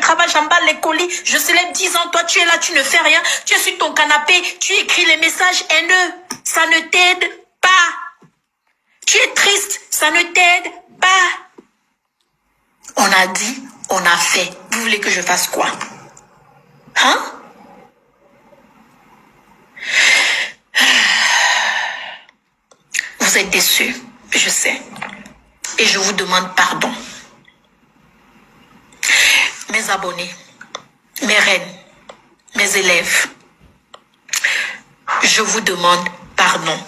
travail, j'emballe les colis, je célèbre 10 ans, toi tu es là, tu ne fais rien, tu es sur ton canapé, tu écris les messages haineux, ça ne t'aide pas. Tu es triste, ça ne t'aide pas. On a dit, on a fait. Vous voulez que je fasse quoi? Hein? Vous êtes déçus, je sais. Et je vous demande pardon. Mes abonnés, mes reines, mes élèves, je vous demande pardon.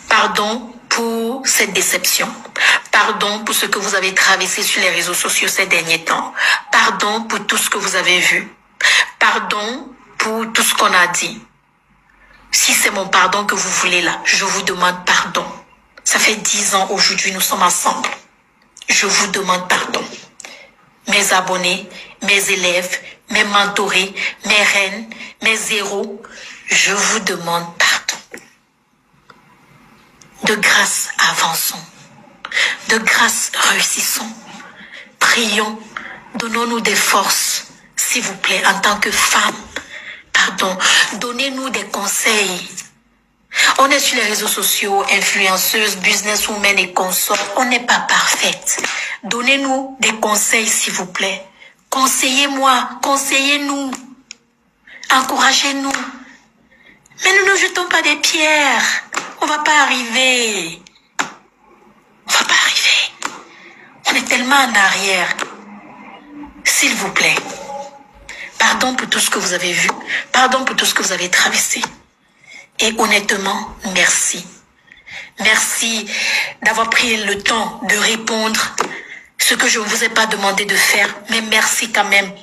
Pardon pour cette déception. Pardon pour ce que vous avez traversé sur les réseaux sociaux ces derniers temps. Pardon pour tout ce que vous avez vu. Pardon pour tout ce qu'on a dit. Si c'est mon pardon que vous voulez là, je vous demande pardon. Ça fait 10 ans aujourd'hui, nous sommes ensemble. Je vous demande pardon. Mes abonnés, mes élèves, mes mentorés, mes reines, mes héros, je vous demande pardon. De grâce, avançons. De grâce, réussissons. Prions. Donnons-nous des forces, s'il vous plaît, en tant que femmes. Pardon. Donnez-nous des conseils. On est sur les réseaux sociaux, influenceuses, businesswomen et consorts. On n'est pas parfaite. Donnez-nous des conseils, s'il vous plaît. Conseillez-moi, conseillez-nous. Encouragez-nous. Mais ne nous jetons pas des pierres. On va pas arriver. On va pas arriver. On est tellement en arrière. S'il vous plaît. Pardon pour tout ce que vous avez vu. Pardon pour tout ce que vous avez traversé. Et honnêtement, merci. Merci d'avoir pris le temps de répondre ce que je ne vous ai pas demandé de faire. Mais merci quand même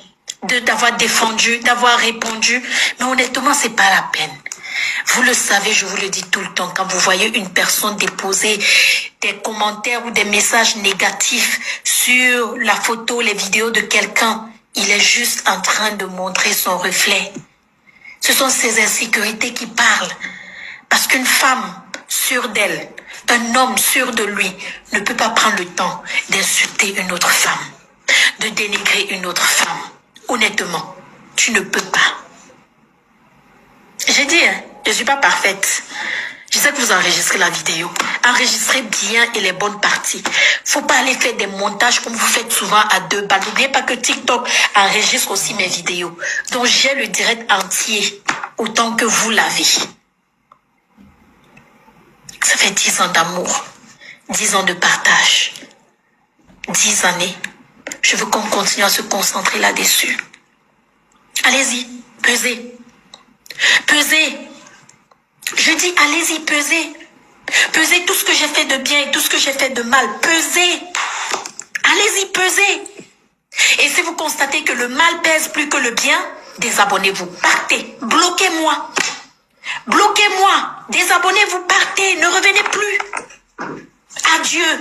d'avoir défendu, d'avoir répondu. Mais honnêtement, c'est pas la peine. Vous le savez, je vous le dis tout le temps, quand vous voyez une personne déposer des commentaires ou des messages négatifs sur la photo, les vidéos de quelqu'un, il est juste en train de montrer son reflet. Ce sont ces insécurités qui parlent. Parce qu'une femme sûre d'elle, un homme sûr de lui, ne peut pas prendre le temps d'insulter une autre femme, de dénigrer une autre femme. Honnêtement, tu ne peux pas. J'ai dit, je ne suis pas parfaite. Je sais que vous enregistrez la vidéo. Enregistrez bien et les bonnes parties. Faut pas aller faire des montages comme vous faites souvent à 2 balles. N'oubliez pas que TikTok enregistre aussi mes vidéos. Donc j'ai le direct entier autant que vous l'avez. Ça fait 10 ans d'amour, 10 ans de partage, 10 années. Je veux qu'on continue à se concentrer là-dessus. Allez-y, pesez. Pesez. Je dis, allez-y, pesez. Pesez tout ce que j'ai fait de bien et tout ce que j'ai fait de mal. Pesez. Allez-y, pesez. Et si vous constatez que le mal pèse plus que le bien, désabonnez-vous. Partez. Bloquez-moi. Bloquez-moi. Désabonnez-vous. Partez. Ne revenez plus. Adieu.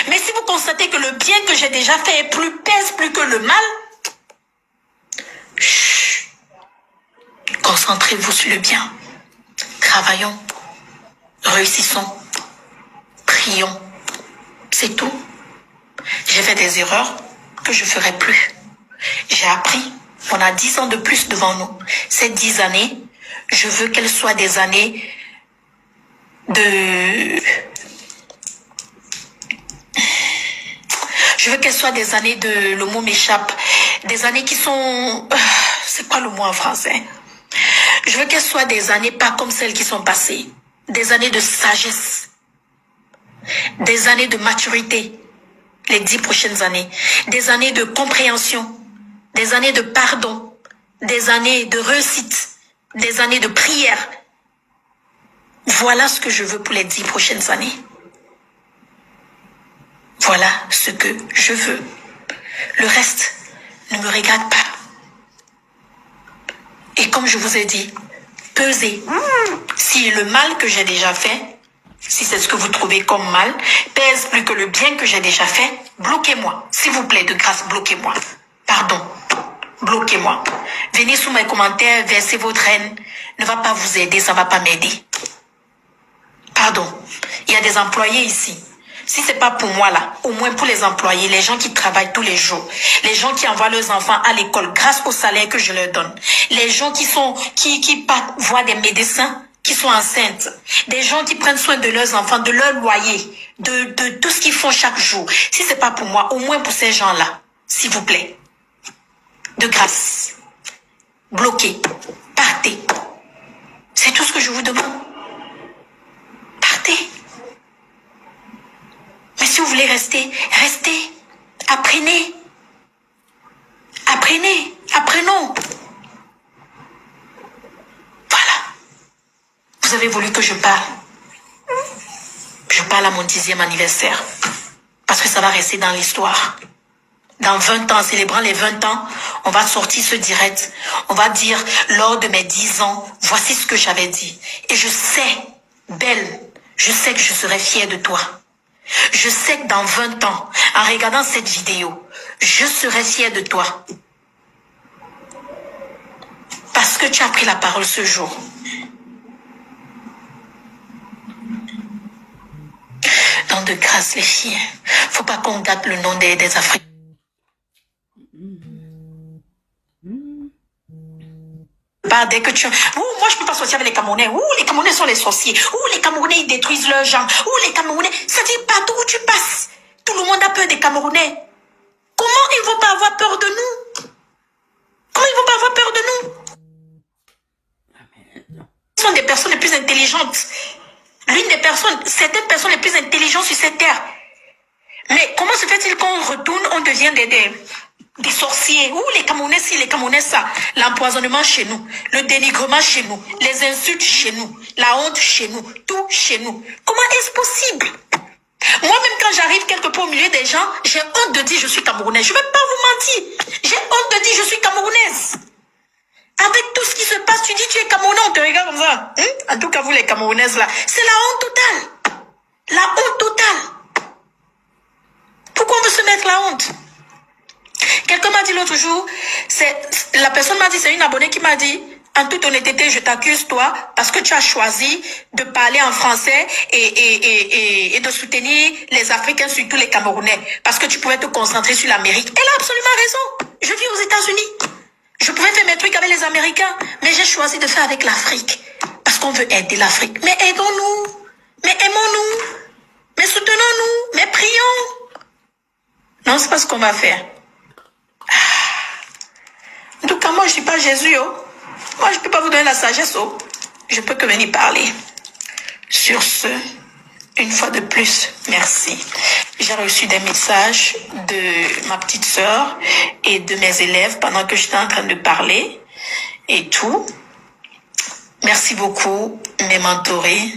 Mais si vous constatez que le bien que j'ai déjà fait pèse plus que le mal, chut. Concentrez-vous sur le bien. Travaillons, réussissons, prions. C'est tout. J'ai fait des erreurs que je ne ferai plus. J'ai appris. On a 10 ans de plus devant nous. Ces 10 années, je veux qu'elles soient des années de... Je veux qu'elles soient des années de... Le mot m'échappe. Des années qui sont... C'est quoi le mot en français? Je veux qu'elles soient des années pas comme celles qui sont passées. Des années de sagesse. Des années de maturité. Les 10 prochaines années. Des années de compréhension. Des années de pardon. Des années de réussite. Des années de prière. Voilà ce que je veux pour les 10 prochaines années. Voilà ce que je veux. Le reste ne me regarde pas. Et comme je vous ai dit, pesez. Si le mal que j'ai déjà fait, si c'est ce que vous trouvez comme mal, pèse plus que le bien que j'ai déjà fait, bloquez-moi. S'il vous plaît, de grâce, bloquez-moi. Pardon. Bloquez-moi. Venez sous mes commentaires, versez votre haine. Ne va pas vous aider, ça ne va pas m'aider. Pardon. Il y a des employés ici. Si c'est pas pour moi là, au moins pour les employés, les gens qui travaillent tous les jours, les gens qui envoient leurs enfants à l'école grâce au salaire que je leur donne, les gens qui partent voir des médecins qui sont enceintes, des gens qui prennent soin de leurs enfants, de leur loyer, de tout ce qu'ils font chaque jour. Si c'est pas pour moi, au moins pour ces gens-là, s'il vous plaît. De grâce. Bloquez. Partez. C'est tout ce que je vous demande. Partez. Mais si vous voulez rester, restez. Apprenez. Apprenez. Apprenons. Voilà. Vous avez voulu que je parle. Je parle à mon 10e anniversaire. Parce que ça va rester dans l'histoire. Dans 20 ans, célébrant les 20 ans, on va sortir ce direct. On va dire, lors de mes 10 ans, voici ce que j'avais dit. Et je sais, Belle, je sais que je serai fière de toi. Je sais que dans 20 ans, en regardant cette vidéo, je serai fière de toi. Parce que tu as pris la parole ce jour. Donc de grâce, les filles, faut pas qu'on date le nom des Africains. Dès que tu... moi, je peux pas sortir avec les Camerounais. Les Camerounais sont les sorciers. Les Camerounais, ils détruisent leurs gens. Les Camerounais... C'est-à-dire, partout où tu passes, tout le monde a peur des Camerounais. Comment ils vont pas avoir peur de nous? Comment ils vont pas avoir peur de nous? Ce sont des personnes les plus intelligentes. Certaines personnes les plus intelligentes sur cette terre. Mais comment se fait-il qu'on retourne, on devient des sorciers? Les Camerounais ci, les Camerounais ça. L'empoisonnement chez nous, le dénigrement chez nous, les insultes chez nous, la honte chez nous, tout chez nous. Comment est-ce possible? Moi-même, quand j'arrive quelque part au milieu des gens, j'ai honte de dire je suis Camerounaise. Je ne vais pas vous mentir. J'ai honte de dire je suis Camerounaise. Avec tout ce qui se passe, tu dis tu es Camerounais, on te regarde comme ça. En tout cas, vous les Camerounaises là, c'est la honte totale. La honte totale. Pourquoi on veut se mettre la honte? Quelqu'un m'a dit l'autre jour, la personne m'a dit, c'est une abonnée qui m'a dit, en toute honnêteté, je t'accuse toi, parce que tu as choisi de parler en français et de soutenir les Africains, surtout les Camerounais, parce que tu pouvais te concentrer sur l'Amérique. Elle a absolument raison. Je vis aux États-Unis. Je pouvais faire mes trucs avec les Américains, mais j'ai choisi de faire avec l'Afrique, parce qu'on veut aider l'Afrique. Mais aidons-nous, mais aimons-nous, mais soutenons-nous, mais prions. Non, c'est pas ce qu'on va faire. En tout cas, moi, je ne suis pas Jésus. Moi, je ne peux pas vous donner la sagesse. Je peux que venir parler. Sur ce, une fois de plus, merci. J'ai reçu des messages de ma petite sœur et de mes élèves pendant que j'étais en train de parler et tout. Merci beaucoup, mes mentorés.